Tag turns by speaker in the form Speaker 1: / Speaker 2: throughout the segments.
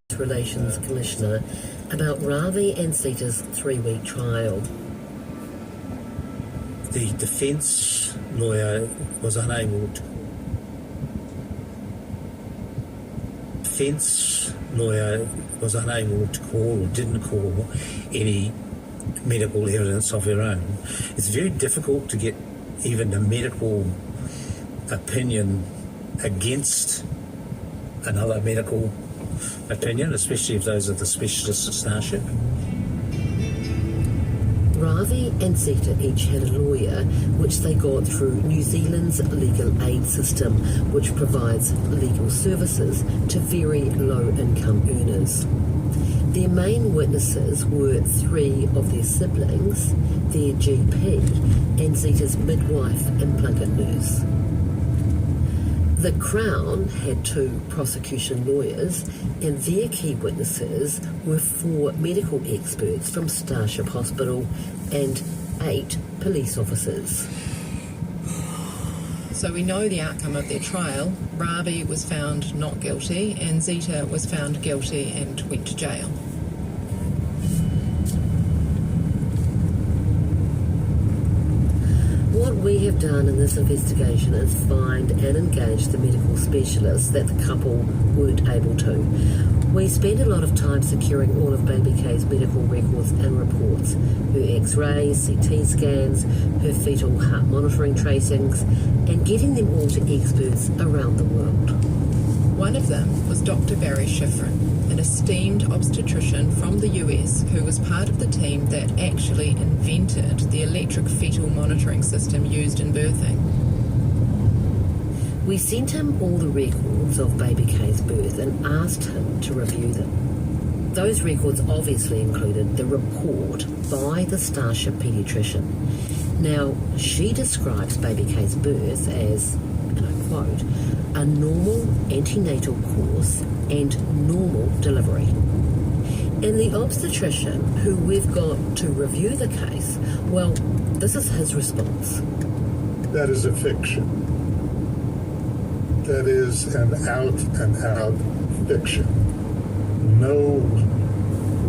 Speaker 1: Police Relations Commissioner about Ravi and Sita's 3-week trial.
Speaker 2: The defence lawyer was unable to. Call or didn't call any medical evidence of her own. It's very difficult to get even a medical opinion against another medical opinion, especially if those are the specialists at Starship.
Speaker 1: Ravi and Sita each had a lawyer, which they got through New Zealand's legal aid system, which provides legal services to very low-income earners. Their main witnesses were 3 of their siblings, their GP, and Sita's midwife and Plunkett nurse. The Crown had 2 prosecution lawyers, and their key witnesses were 4 medical experts from Starship Hospital and 8 police officers.
Speaker 3: So we know the outcome of their trial. Ravi was found not guilty and Zita was found guilty and went to jail.
Speaker 1: What we have done in this investigation is find and engage the medical specialists that the couple weren't able to. We spent a lot of time securing all of Baby K's medical records and reports, her x-rays, CT scans, her fetal heart monitoring tracings, and getting them all to experts around the world.
Speaker 3: One of them was Dr. Barry Schifrin, an esteemed obstetrician from the US who was part of the team that actually invented the electric fetal monitoring system used in birthing.
Speaker 1: We sent him all the records of Baby K's birth and asked him to review them. Those records obviously included the report by the Starship paediatrician. Now, she describes Baby K's birth as, and I quote, a normal antenatal course and normal delivery. And the obstetrician who we've got to review the case, well, this is his response.
Speaker 4: That is a fiction. That is an out-and-out fiction. No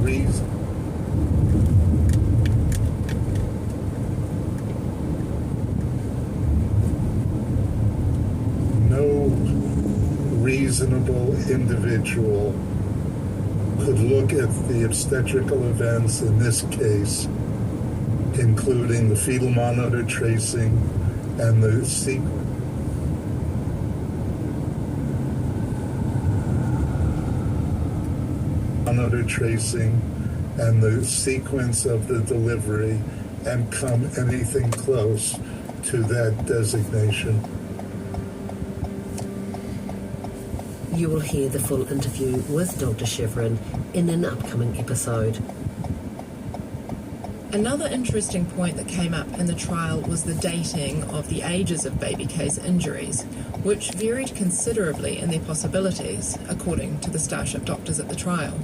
Speaker 4: reason. No reasonable individual could look at the obstetrical events in this case, including the fetal monitor tracing and the sequence. Monitor tracing and the sequence of the delivery and come anything close to that designation.
Speaker 1: You will hear the full interview with Dr. Schifrin in an upcoming episode.
Speaker 3: Another interesting point that came up in the trial was the dating of the ages of Baby K's injuries, which varied considerably in their possibilities, according to the Starship doctors at the trial.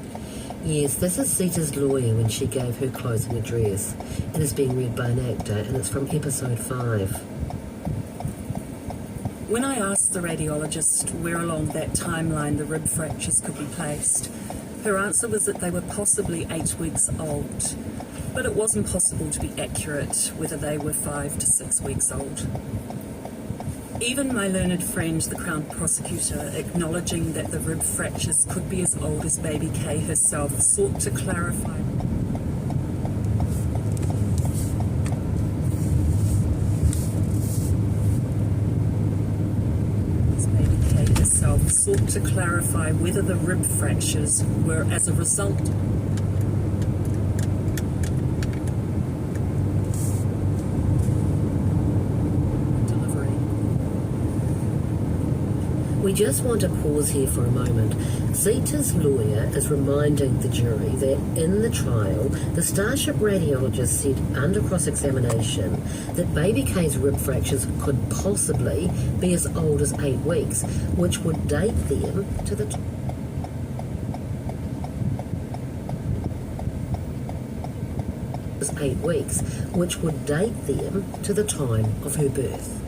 Speaker 1: Yes, this is Sita's lawyer when she gave her closing address. It is being read by an actor, and it's from episode 5.
Speaker 5: When I asked the radiologist where along that timeline the rib fractures could be placed, her answer was that they were possibly 8 weeks old, but it wasn't possible to be accurate whether they were 5 to 6 weeks old. Even my learned friend, the Crown Prosecutor, acknowledging that the rib fractures could be as old as Baby K herself, sought to clarify. Sought to clarify whether the rib fractures were as a result delivery.
Speaker 1: We just want to pause here for a moment. Sita's lawyer is reminding the jury that in the trial, the Starship radiologist said under cross-examination that Baby K's rib fractures could possibly be as old as 8 weeks, which would date them to the 8 weeks, which would date them to the time of her birth.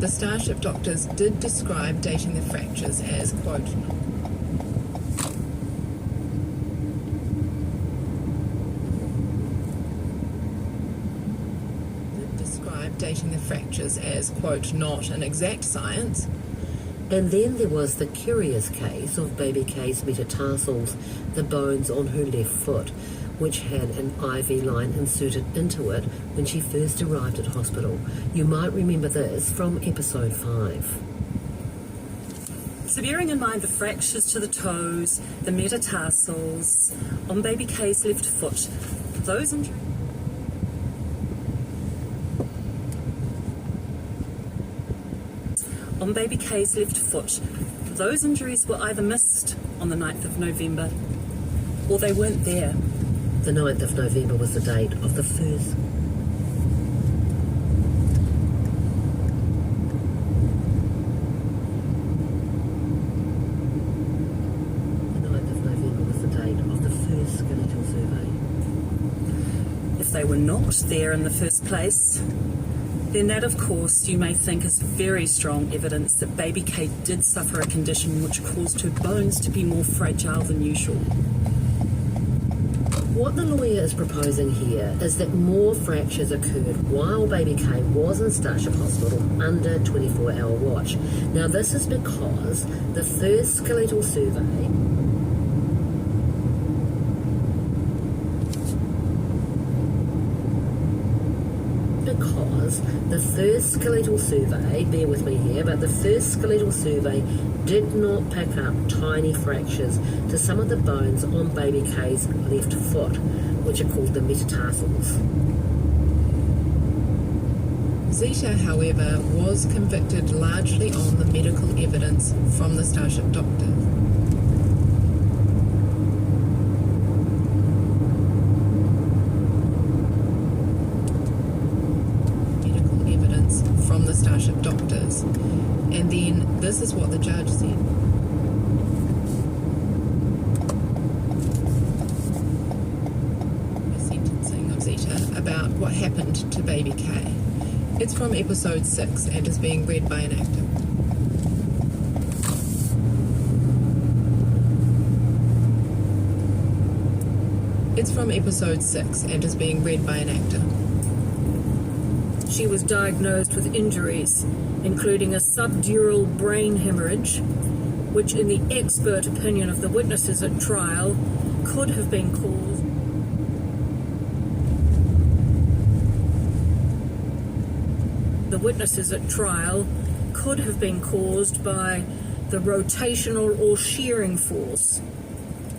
Speaker 3: the Starship doctors did describe dating the fractures as, quote, not an exact science.
Speaker 1: And then there was the curious case of baby Kay's metatarsals, the bones on her left foot, which had an IV line inserted into it when she first arrived at hospital. You might remember this from episode 5.
Speaker 5: So bearing in mind the fractures to the toes, the metatarsals on baby Kay's left foot, those injuries... On baby Kay's left foot, those injuries were either missed on the 9th of November or they weren't there.
Speaker 1: The 9th of November was the date of the first. The 9th of November was the date of the first skeletal survey.
Speaker 5: If they were not there in the first place, then that, of course, you may think is very strong evidence that baby Kay did suffer a condition which caused her bones to be more fragile than usual.
Speaker 1: What the lawyer is proposing here is that more fractures occurred while baby Kay was in Starship Hospital under 24-hour watch. Now, this is because the first skeletal survey bear with me here, but the first skeletal survey did not pick up tiny fractures to some of the bones on baby Kay's left foot, which are called the metatarsals.
Speaker 3: Zita, however, was convicted largely on the medical evidence from the Starship doctor. Starship doctors. And then this is what the judge said. The sentencing of Zita about what happened to baby Kay. It's from episode 6 and is being read by an actor. It's from episode 6 and is being read by an actor.
Speaker 5: She was diagnosed with injuries, including a subdural brain hemorrhage, which in the expert opinion of the witnesses at trial could have been caused by the rotational or shearing force,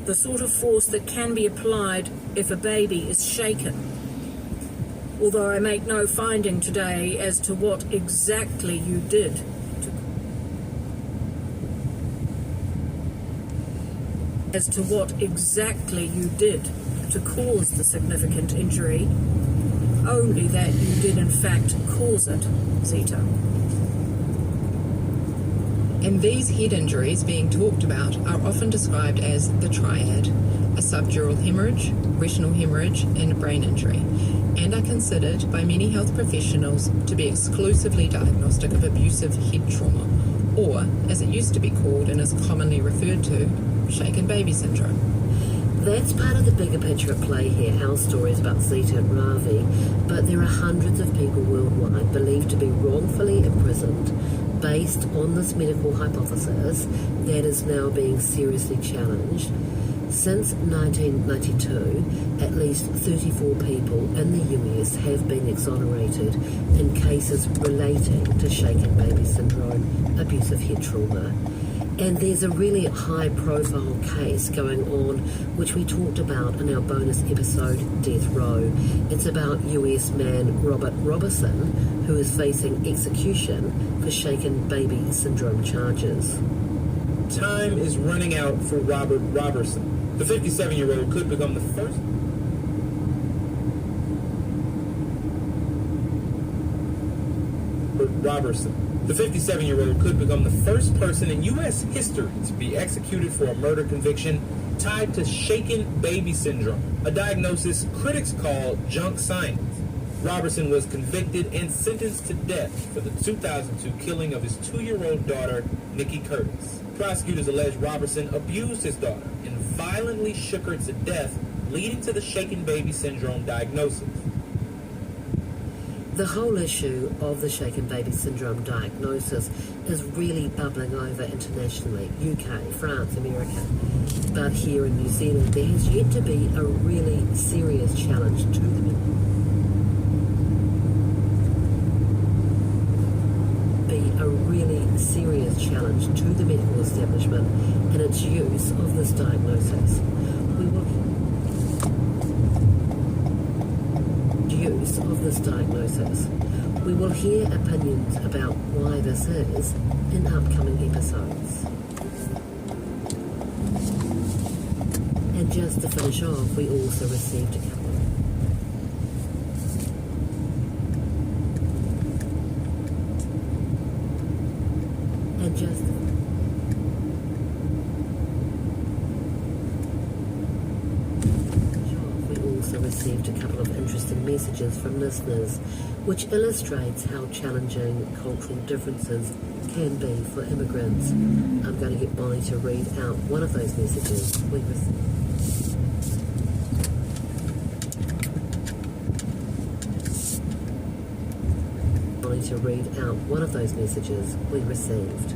Speaker 5: the sort of force that can be applied if a baby is shaken. Although I make no finding today as to what exactly you did to cause the significant injury, only that you did in fact cause it, Zita.
Speaker 3: And these head injuries being talked about are often described as the triad: a subdural hemorrhage, retinal hemorrhage, and a brain injury, and are considered by many health professionals to be exclusively diagnostic of abusive head trauma, or, as it used to be called and is commonly referred to, shaken baby syndrome.
Speaker 1: That's part of the bigger picture at play here, our stories about Zita and Ravi, but there are hundreds of people worldwide believed to be wrongfully imprisoned based on this medical hypothesis that is now being seriously challenged. Since 1992, at least 34 people in the US have been exonerated in cases relating to shaken baby syndrome, abusive head trauma. And there's a really high-profile case going on, which we talked about in our bonus episode, Death Row. It's about US man Robert Robertson, who is facing execution for shaken baby syndrome charges.
Speaker 6: Time is running out for Robert Robertson. The 57-year-old could become the first... The 57-year-old could become the first person in U.S. history to be executed for a murder conviction tied to shaken baby syndrome, a diagnosis critics call junk science. Robertson was convicted and sentenced to death for the 2002 killing of his 2-year-old daughter, Nikki Curtis. Prosecutors allege Robertson abused his daughter and violently shook her to death, leading to the shaken baby syndrome diagnosis.
Speaker 1: The whole issue of the shaken baby syndrome diagnosis is really bubbling over internationally, UK, France, America. But here in New Zealand, there has yet to be a really serious challenge to the medical establishment in its use of this diagnosis. We will hear opinions about why this is in upcoming episodes. And just to finish off, we also received a couple of interesting messages from listeners, which illustrates how challenging cultural differences can be for immigrants. I'm going to get Bonnie to read out one of those messages we received.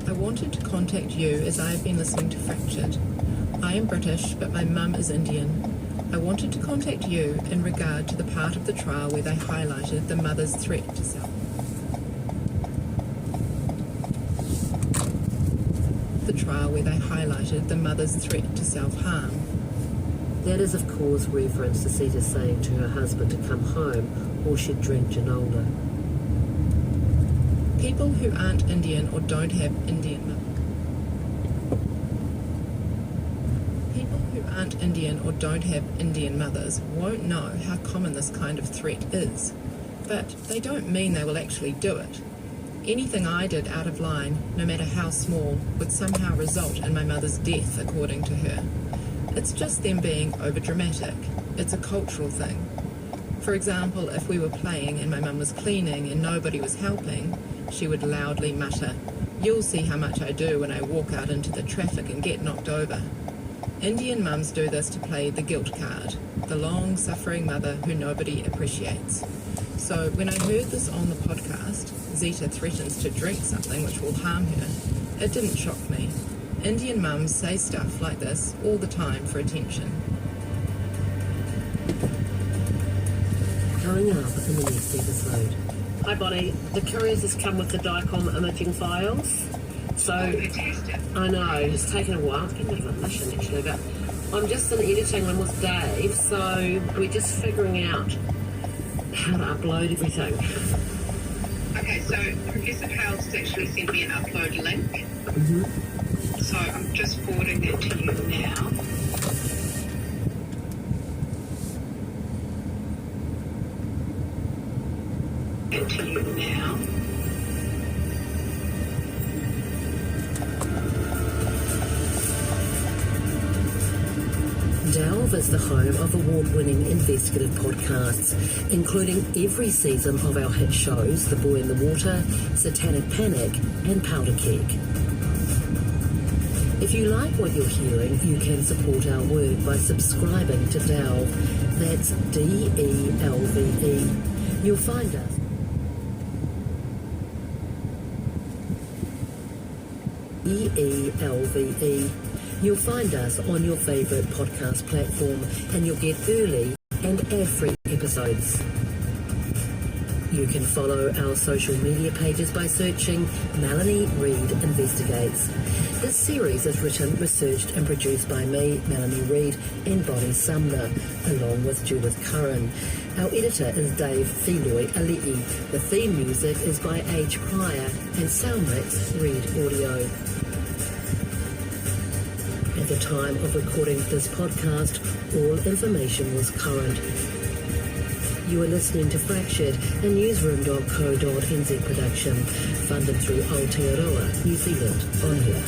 Speaker 3: I wanted to contact you as I have been listening to Fractured. I am British, but my mum is Indian. I wanted to contact you in regard to the part of the trial where they highlighted the mother's threat to self-harm.
Speaker 1: That is, of course, reference to Sita saying to her husband to come home or she'd drink ginola.
Speaker 3: People who aren't Indian or don't have Indian mothers won't know how common this kind of threat is. But they don't mean they will actually do it. Anything I did out of line, no matter how small, would somehow result in my mother's death, according to her. It's just them being overdramatic. It's a cultural thing. For example, if we were playing and my mum was cleaning and nobody was helping, she would loudly mutter, "You'll see how much I do when I walk out into the traffic and get knocked over." Indian mums do this to play the guilt card, the long-suffering mother who nobody appreciates. So when I heard this on the podcast, Zita threatens to drink something which will harm her, it didn't shock me. Indian mums say stuff like this all the time for attention.
Speaker 1: Coming up in the next episode.
Speaker 7: Hi Bonnie, the couriers has come with the DICOM imaging files. So, I know, it's taken a while. It's been a bit of a mission actually, but I'm just in editing one with Dave, so we're just figuring out how to upload everything.
Speaker 8: Okay, so Professor Hales has actually sent me an upload link.
Speaker 1: Mm-hmm.
Speaker 8: So I'm just forwarding that to you now.
Speaker 1: Delve is the home of award-winning investigative podcasts, including every season of our hit shows The Boy in the Water, Satanic Panic and Powder Keg. If you like what you're hearing, you can support our work by subscribing to Delve. That's DELVE. You'll find us DELVE. You'll find us on your favourite podcast platform and you'll get early and ad-free episodes. You can follow our social media pages by searching Melanie Reid Investigates. This series is written, researched and produced by me, Melanie Reid, and Bonnie Sumner, along with Judith Curran. Our editor is Dave Feloy Ali'i. The theme music is by H. Pryor and sound mix Reed Audio. At the time of recording this podcast, all information was current. You are listening to Fractured, a newsroom.co.nz production, funded through Aotearoa, New Zealand, on here.